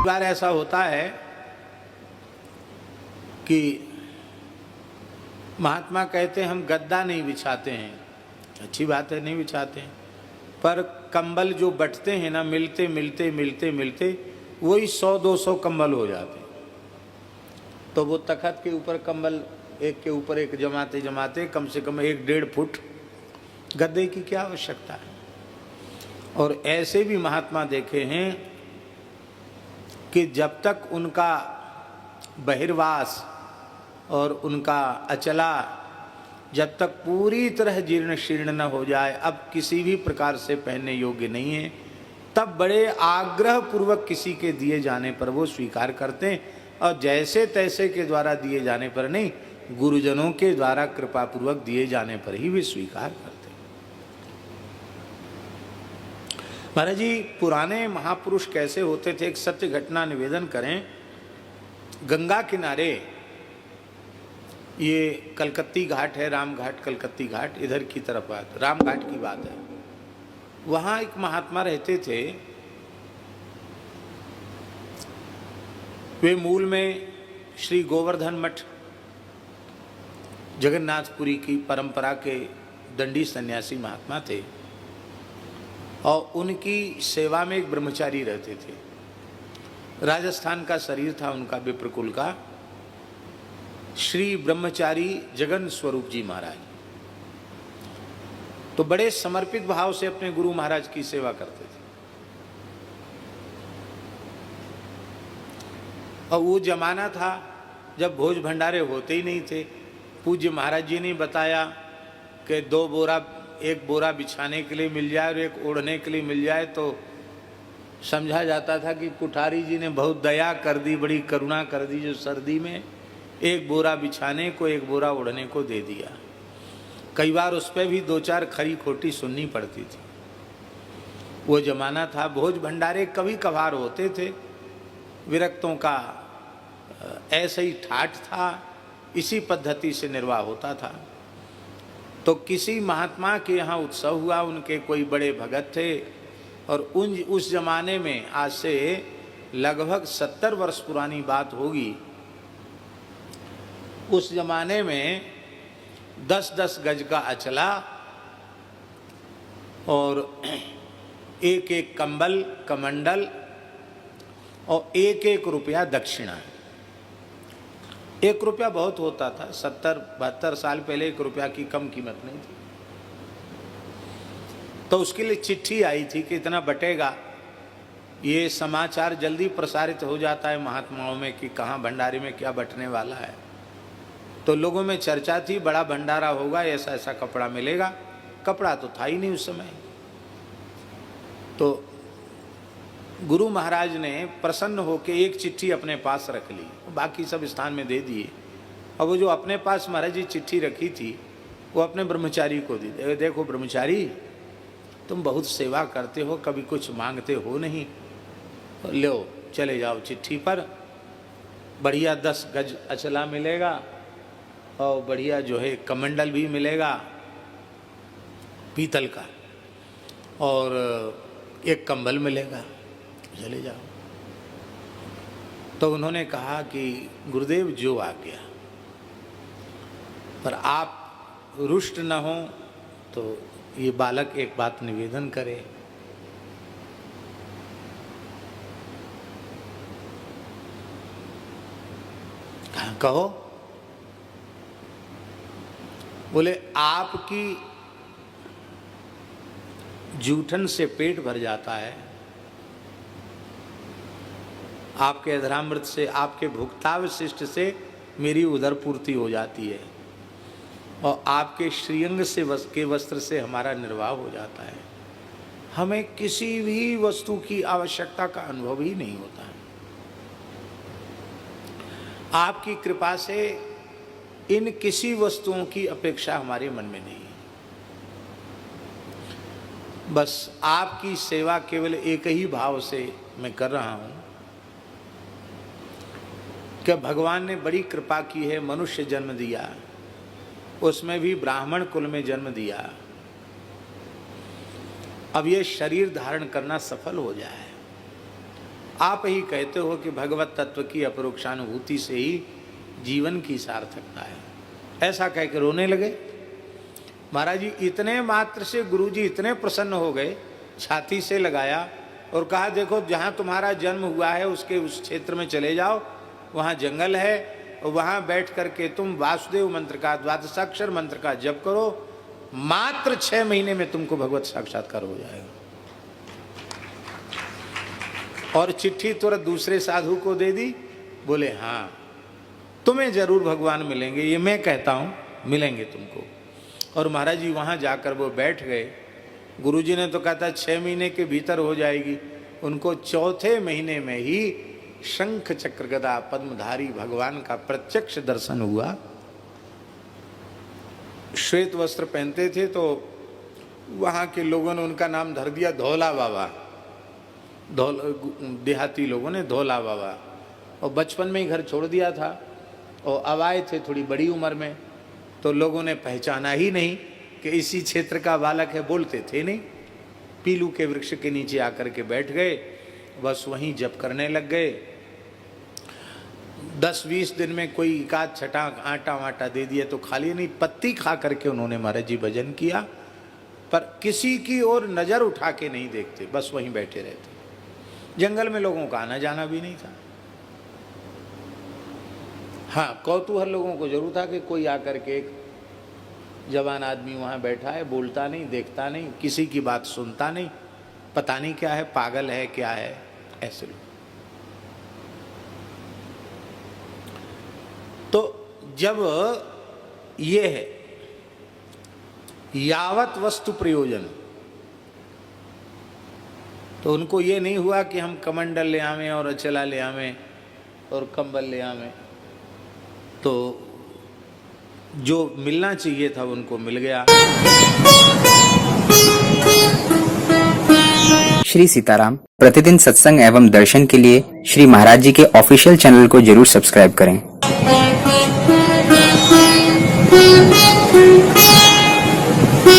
बार ऐसा होता है कि महात्मा कहते हैं हम गद्दा नहीं बिछाते हैं, अच्छी बात है नहीं बिछाते हैं, पर कंबल जो बंटते हैं ना, मिलते मिलते मिलते मिलते वही 100-200 कंबल हो जाते हैं। तो वो तख्त के ऊपर कंबल एक के ऊपर एक जमाते जमाते कम से कम 1-1.5 फुट गद्दे की क्या आवश्यकता है। और ऐसे भी महात्मा देखे हैं कि जब तक उनका बहिर्वास और उनका अचला जब तक पूरी तरह जीर्ण शीर्ण न हो जाए, अब किसी भी प्रकार से पहनने योग्य नहीं है, तब बड़े आग्रह पूर्वक किसी के दिए जाने पर वो स्वीकार करते हैं, और जैसे तैसे के द्वारा दिए जाने पर नहीं, गुरुजनों के द्वारा कृपा पूर्वक दिए जाने पर ही वे स्वीकार करते हैं। महाराज जी, पुराने महापुरुष कैसे होते थे, एक सत्य घटना निवेदन करें। गंगा किनारे ये कलकत्ती घाट है, राम घाट कलकत्ती घाट, इधर की तरफ बात, राम घाट की बात है। वहाँ एक महात्मा रहते थे, वे मूल में श्री गोवर्धन मठ जगन्नाथपुरी की परंपरा के दंडी सन्यासी महात्मा थे, और उनकी सेवा में एक ब्रह्मचारी रहते थे। राजस्थान का शरीर था उनका, विप्रकुल का, श्री ब्रह्मचारी जगन स्वरूप जी महाराज। तो बड़े समर्पित भाव से अपने गुरु महाराज की सेवा करते थे। और वो जमाना था जब भोज भंडारे होते ही नहीं थे। पूज्य महाराज जी ने बताया कि 2 बोरा, एक बोरा बिछाने के लिए मिल जाए और एक ओढ़ने के लिए मिल जाए तो समझा जाता था कि कुठारी जी ने बहुत दया कर दी, बड़ी करुणा कर दी, जो सर्दी में 1 बोरा बिछाने को 1 बोरा ओढ़ने को दे दिया। कई बार उस पर भी 2-4 खरी खोटी सुननी पड़ती थी। वो जमाना था। भोज भंडारे कभी कभार होते थे, विरक्तों का ऐसे ही ठाठ था, इसी पद्धति से निर्वाह होता था। तो किसी महात्मा के यहाँ उत्सव हुआ, उनके कोई बड़े भगत थे, और उस जमाने में, आज से लगभग 70 वर्ष पुरानी बात होगी, उस जमाने में 10-10 गज का अचला और 1-1 कंबल कमंडल और 1-1 रुपया दक्षिणा। 1 रुपया बहुत होता था। 70-72 साल पहले 1 रुपया की कम कीमत नहीं थी। तो उसके लिए चिट्ठी आई थी कि इतना बटेगा। ये समाचार जल्दी प्रसारित हो जाता है महात्माओं में कि कहाँ भंडारे में क्या बटने वाला है। तो लोगों में चर्चा थी, बड़ा भंडारा होगा, ऐसा ऐसा कपड़ा मिलेगा। कपड़ा तो था ही नहीं उस समय। तो गुरु महाराज ने प्रसन्न होकर एक चिट्ठी अपने पास रख ली, बाकी सब स्थान में दे दिए। और वो जो अपने पास महाराज जी चिट्ठी रखी थी, वो अपने ब्रह्मचारी को दी। देखो ब्रह्मचारी, तुम बहुत सेवा करते हो, कभी कुछ मांगते हो नहीं, लो चले जाओ, चिट्ठी पर बढ़िया 10 गज अचला मिलेगा, और बढ़िया जो है कमंडल भी मिलेगा पीतल का, और 1 कंबल मिलेगा, चले जाओ। तो उन्होंने कहा कि गुरुदेव जो आ गया, पर आप रुष्ट न हो तो ये बालक एक बात निवेदन करे। कहो। बोले आपकी जूठन से पेट भर जाता है, आपके अधरामृत से, आपके भुक्तावशिष्ट से मेरी उदर पूर्ति हो जाती है, और आपके श्रीअंग से के वस्त्र से हमारा निर्वाह हो जाता है। हमें किसी भी वस्तु की आवश्यकता का अनुभव ही नहीं होता है। आपकी कृपा से इन किसी वस्तुओं की अपेक्षा हमारे मन में नहीं है। बस आपकी सेवा केवल एक ही भाव से मैं कर रहा हूँ कि भगवान ने बड़ी कृपा की है, मनुष्य जन्म दिया, उसमें भी ब्राह्मण कुल में जन्म दिया। अब ये शरीर धारण करना सफल हो जाए। आप ही कहते हो कि भगवत तत्व की अपरोक्षानुभूति से ही जीवन की सार्थकता है। ऐसा कह के रोने लगे। महाराज जी इतने मात्र से गुरुजी इतने प्रसन्न हो गए, छाती से लगाया और कहा देखो जहाँ तुम्हारा जन्म हुआ है उसके उस क्षेत्र में चले जाओ, वहाँ जंगल है और वहाँ बैठ करके तुम वासुदेव मंत्र का, द्वादशाक्षर मंत्र का जप करो, मात्र 6 महीने में तुमको भगवत साक्षात्कार हो जाएगा। और चिट्ठी तुरंत दूसरे साधु को दे दी। बोले हाँ तुम्हें जरूर भगवान मिलेंगे, ये मैं कहता हूँ, मिलेंगे तुमको। और महाराज जी वहाँ जाकर वो बैठ गए। गुरुजी ने तो कहा था 6 महीने के भीतर हो जाएगी, उनको 4थे महीने में ही शंख चक्र गदा पद्मधारी भगवान का प्रत्यक्ष दर्शन हुआ। श्वेत वस्त्र पहनते थे तो वहाँ के लोगों ने उनका नाम धर दिया धौला बाबा, देहाती लोगों ने धौला बाबा। और बचपन में ही घर छोड़ दिया था और अब आए थे थोड़ी बड़ी उम्र में, तो लोगों ने पहचाना ही नहीं कि इसी क्षेत्र का बालक है, बोलते थे नहीं। पीलू के वृक्ष के नीचे आकर के बैठ गए, बस वहीं जप करने लग गए। 10-20 दिन में कोई एकाध छटाक आटा वाटा दे दिया तो खा लिया, नहीं पत्ती खा करके उन्होंने महाराज जी भजन किया, पर किसी की ओर नजर उठा के नहीं देखते, बस वहीं बैठे रहते। जंगल में लोगों का आना जाना भी नहीं था। हाँ कौतूहल लोगों को जरूर था कि कोई आकर के एक जवान आदमी वहाँ बैठा है, बोलता नहीं, देखता नहीं, किसी की बात सुनता नहीं, पता नहीं क्या है, पागल है क्या है, ऐसे लोग। तो जब ये है यावत वस्तु प्रयोजन, तो उनको ये नहीं हुआ कि हम कमंडल ले आवें और अचला ले आवें और कंबल ले आवें, तो जो मिलना चाहिए था उनको मिल गया। श्री सीताराम प्रतिदिन सत्संग एवं दर्शन के लिए श्री महाराज जी के ऑफिशियल चैनल को जरूर सब्सक्राइब करें।